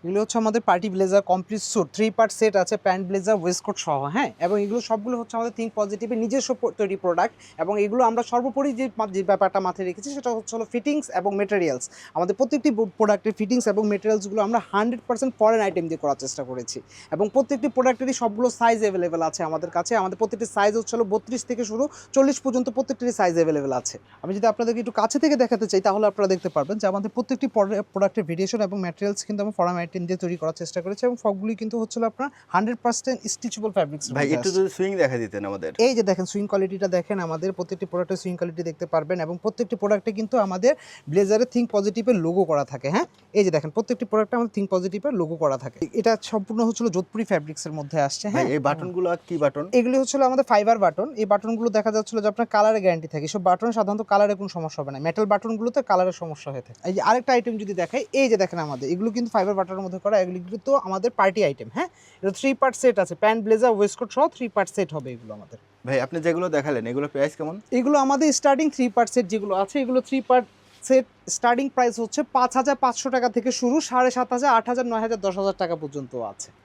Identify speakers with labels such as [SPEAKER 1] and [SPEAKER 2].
[SPEAKER 1] এগুলো হচ্ছে আমাদের party blazer complete sweet 3 part set আছে, প্যান্ট ব্লেজার ওয়েস্টকোট সহ, হ্যাঁ। এবং এগুলো সবগুলো হচ্ছে আমাদের থিঙ্ক পজিটিভের নিজস্ব তৈরি প্রোডাক্ট। এবং এগুলো আমরা সর্বোপরি যে ব্যাপারটা মাথায় রেখেছি সেটা হচ্ছে হলো ফিটিংস এবং মেটেরিয়ালস। আমাদের প্রত্যেকটি প্রোডাক্টের ফিটিংস এবং মেটেরিয়ালসগুলো আমরা 100% ফরেন আইটেম দিয়ে করার চেষ্টা করেছি। এবং প্রত্যেকটি প্রোডাক্টেরই সবগুলো সাইজ অ্যাভেলেবেল আছে আমাদের কাছে। আমাদের প্রত্যেকটি সাইজ হচ্ছে হলো 32 থেকে শুরু 40 পর্যন্ত প্রত্যেকটির সাইজ অ্যাভেলেবেল আছে। আমি যদি আপনাদেরকে একটু কাছে থেকে দেখাতে চাই তাহলে আপনারা দেখতে পারবেন যে আমাদের প্রত্যেকটি প্রোডাক্টের ভেরিয়েশন এবং ম্যাটেরিয়ালস কিন্তু আমরা ফরেন আইটেম দিয়ে তৈরি করার চেষ্টা করেছি। এবং সবগুলি কিন্তু হচ্ছে হলো আপনার 100% স্টিচেবল ফ্যাব্রিক্স
[SPEAKER 2] ভাই
[SPEAKER 1] মধ্যে
[SPEAKER 2] একটু
[SPEAKER 1] আসছে।
[SPEAKER 2] যদি সুইং দেখা দিতেন আমাদের।
[SPEAKER 1] এই যে দেখেন সুইং কোয়ালিটিটা দেখেন, আমাদের প্রত্যেকটি প্রোডাক্টের সুইং কোয়ালিটি দেখতে পারবেন। এবং প্রত্যেকটি প্রোডাক্টে কিন্তু আমাদের ব্লেজারে থিঙ্ক পজিটিভের লোগো করা থাকে, হ্যাঁ। এই যে দেখেন প্রত্যেকটি প্রোডাক্টে আমাদের থিঙ্ক পজিটিভের লোগো করা থাকে। এটা সম্পূর্ণ হচ্ছিল যোধপুরি ফ্যাব্রিক্সের মধ্যে আসছে,
[SPEAKER 2] ভাই
[SPEAKER 1] হ্যাঁ।
[SPEAKER 2] এই বাটনগুলো কি বাটন?
[SPEAKER 1] এগুলি হচ্ছিল আমাদের ফাইবার বাটন। এই বাটনগুলো দেখা যাচ্ছিল যে আপনার কালারে গ্যারান্টি থাকে। এসব বাটন সাধারণত কালারে কোনো সমস্যা হবে না, মেটাল বাটনগুলোতে কালারের সমস্যা হয়ে থাকে। এই যে আরেকটা আইটেম যদি দেখাই, এই যে দেখেন আমাদের এগুলো কিন্তু ফাইবার বাটনের মধ্যে করা। এগুলো তো আমাদের পার্টি আইটেম, হ্যাঁ। এটা 3 পার্ট সেট আছে, প্যান্ট ব্লেজার ওয়েস্টকোট সহ 3 পার্ট সেট হবে এগুলো আমাদের।
[SPEAKER 2] ভাই আপনি যেগুলো দেখালেন এগুলো প্রাইস কেমন?
[SPEAKER 1] এগুলো আমাদের স্টার্টিং 3 পার্ট সেট যেগুলো আছে, এগুলো 3 পার্ট সেট স্টার্টিং প্রাইস হচ্ছে 5,500 টাকা থেকে শুরু, 7,500, 8,000, 9,000, 10,000 টাকা পর্যন্ত আছে।